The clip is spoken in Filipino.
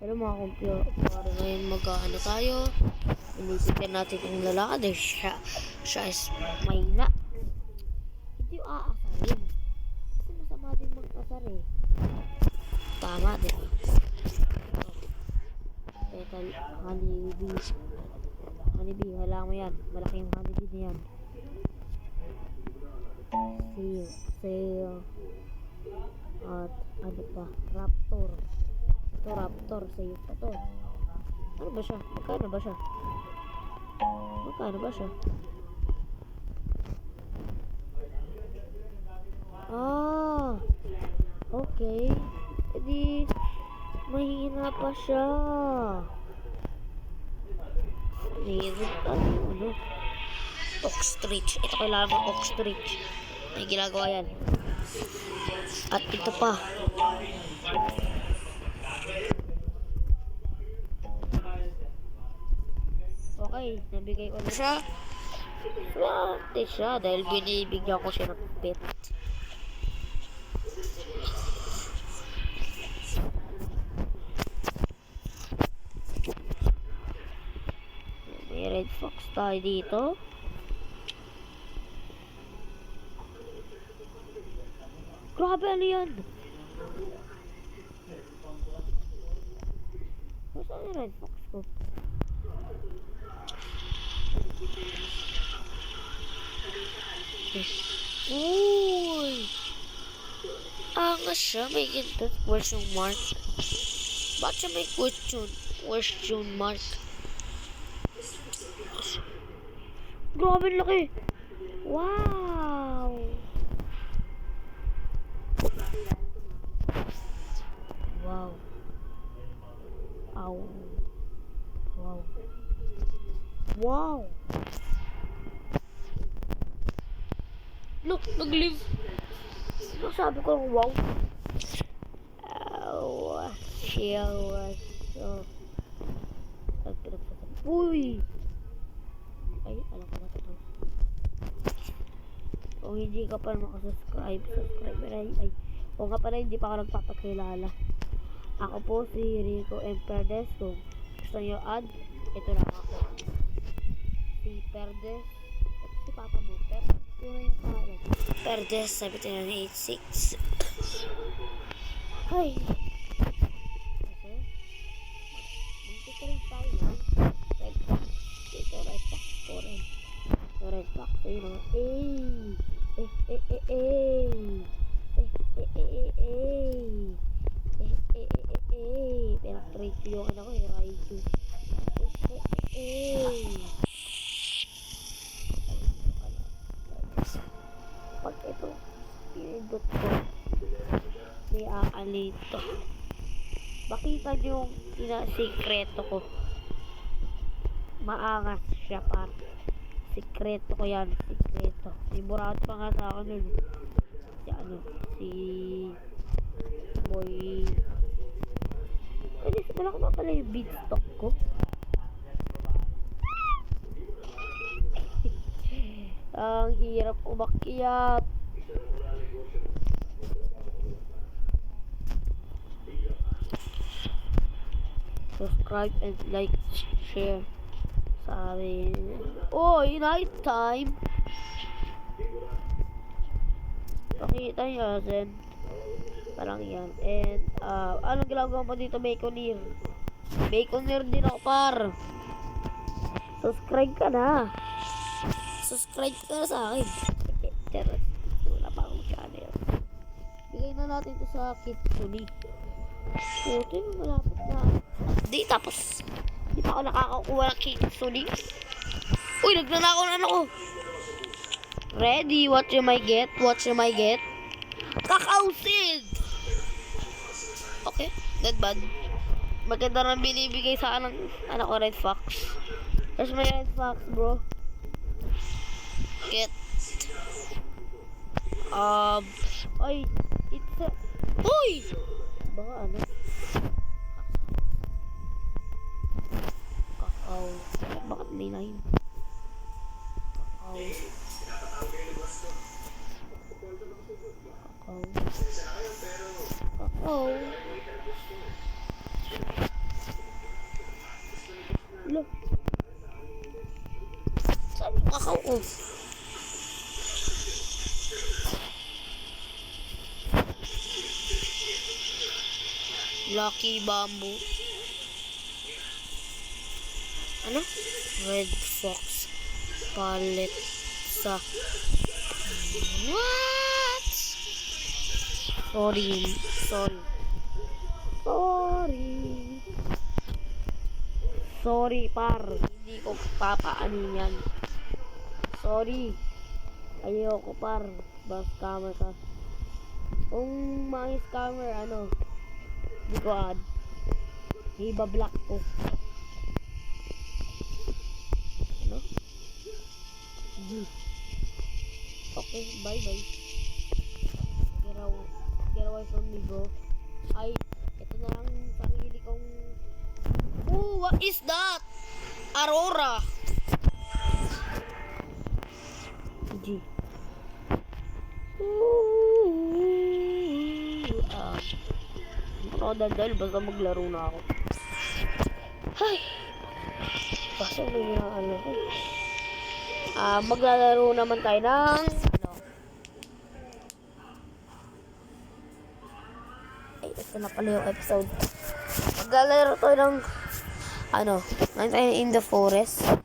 Pero mga kumpare ngayon mag-ano tayo. Inisipin natin ang lalaki dahil siya is mahina. Hindi yung aasarin. Kasi masama din mag-asar eh. Tama din. Petal honeybee. Honeybee, halang mo yan. Malaking honeybee na yan. Sail. At ano pa? Raptor. Ito raptor. Sail pa to. Ano ba siya? Magkano ba siya? Ah, okay. Edi, mahina pa siya. Ano? Oxtrich. Ito kailangan ng oxtrich. May ginagawa yan. At ito pa. Okay, nabigay ko na siya. Swerte siya dahil binibigyan ko siya ng pet. May red fox tayo dito. Grabe, ano yan? Saan yung red fox ko? Uy! Angas siya, may ginto. Question mark. Ba't siya may question mark? Grabe laki! Wow! Wow! Ow! Wow! Wow! Look, nag-live! Sabi ko lang, wow! Uy! Ay, alam ko na ito. Kung hindi ka pa makasubscribe, kung nga pala hindi pa ako nagpapakilala. Ako po si Rico M. Perdes. Kung gusto nyo add, ito lang ako. Si Perdes. Si Papa mo, Perdes. Yun yung pangalan. Perdes 7986. Ay! Mag-trade tayo na. Red Fox. Ito, Red Fox po rin. Ito, Red Fox. Ayun mga Pinag-trade ko yung ano ko, Raichu. Pag ito, pinindot ko, may aalito. Makita nyo yung sikreto ko. Maangas siya par. Sikreto ko yan, sikreto. May murad pa nga sa akin nun. Si Boy. Kasi wala ko ba pala yung beatstock ko? Ang hirap umakyat. Subscribe and like, share. Sabi, night time. Pakita nyo yan. Parang yan. And, anong ginagawa mo dito, Baconeer? Baconeer din ako, par. Subscribe ka na. Subscribe ka na sa akin. Wala pa akong channel. Bigay na natin ito sa Kitsune. Puto yung malapit na. Di, tapos, di pa ako nakakakuha ng Kitsune. Uy, nagnanakaw na ako. Ready, what you might get? Kakausid! Okay, not bad. Maganda rin binibigay sa anak ko, Red Fox. There's my Red Fox, bro. Get. Ay, it's a... Uy! Baka ano? Kakao. Bakit may line? Kakao. Kakao. ko. Lucky bamboo. Ano? Red fox. Palette sa... What? Sorry. Sorry, par. Hindi ko papaanin yan. Sorry. Ayoko, par. Basta scammer ka. Kung mga scammer, hindi ko add. Ibablock ko. Ano? Okay, bye-bye. Get away from me, bro. Ay, ito na lang sarili kong... Oh, what is that? Aurora. G. Dahil basta maglaro na ako. Ay. Basta may ko. Maglalaro naman tayo ng Ay, ito na pala yung episode. Maglalaro tayo ng Night in the Forest.